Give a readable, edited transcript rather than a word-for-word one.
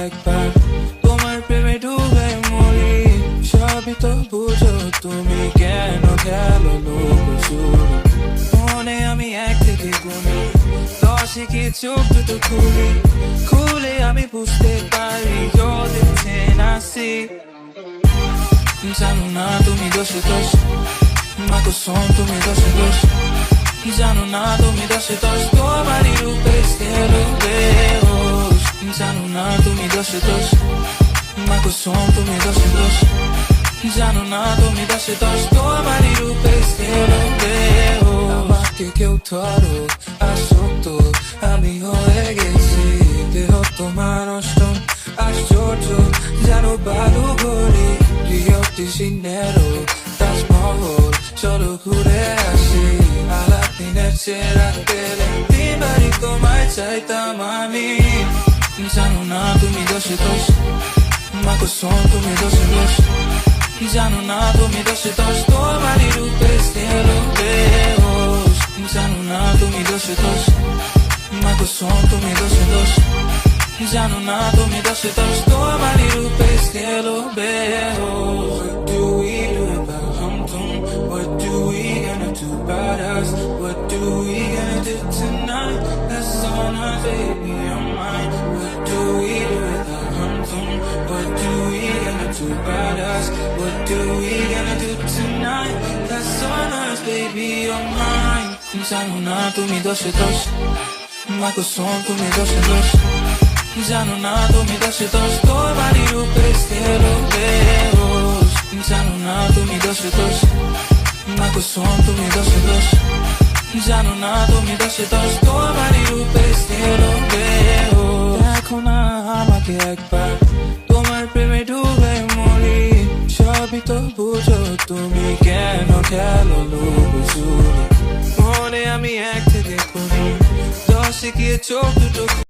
একবার তোমার প্রেমে ডুবে মরি। সবই তো বুঝো তুমি, কেন খেলো লুকোচুরি। মনে আমি 1 থেকে গুনি 10 কি চোখ দুটো খুলে আমি বুঝতে পারি you're the 10 I see। জানো না তুমি দোষে দোষ, মা কসম তুমি দোষে দোষ। জানো না তুমি দোষে দোষ, তোমারই রূপে গেলো বেহুশ। জানো না তুমি দোষে দোষ, মা কসম তুমি দোষে দোষ। জানো না তুমি দোষে দোষ, তোমারই রূপে গেলো বেহুশ। আমাকে কেউ ধরো আসক্ত আমি হয়ে গেছি, দেহ তোমার অষ্টম আশ্চর্য। জানো বালু গড়ি রিও ডি জেনেরো তাজমহল, চলো ঘুরে আসি। আলাদিনের চেরা তেলে তিনবারই তোমায় চাইতাম আমি। জানো না তুমি দোষে দোষ, মা কসম তুমি দোষে দোষ। জানো না তুমি দোষে দোষ, তোমারই রূপে গেলো বেহুশ। জানো না তুমি দোষে দোষ, মা কসম তুমি দোষে দোষ। জানো না তুমি দোষে দোষ, তোমারই রূপে গেলো বেহুশ। What do we do about hum-tum? What do we gonna do about us? What do we gonna do tonight? That's on us, baby, on mine. What do we do about hum-tum? What do we gonna do about us? What do we gonna do tonight? That's on us, baby, on mine. জানো না তুমি দোষে দোষ, মা কসম তুমি দোষে দোষ। জানো না তুমি দোষে দোষ, তোমারই রূপে গেলো বেহুশ। জানো না তুমি দোষে দোষ, মা কসম তুমি দোষে দোষ। জানো না তুমি দোষে দোষ, তোমারই রূপে গেলো বেহুশ। দেখো না আমাকে একবার তোমার প্রেমে ডুবে মরি। সবই তো বুঝো তুমি, কেন খেলো লুকোচুরি। মনে আমি 1 থেকে গুনি 10 গিয়ে চোখ দুটো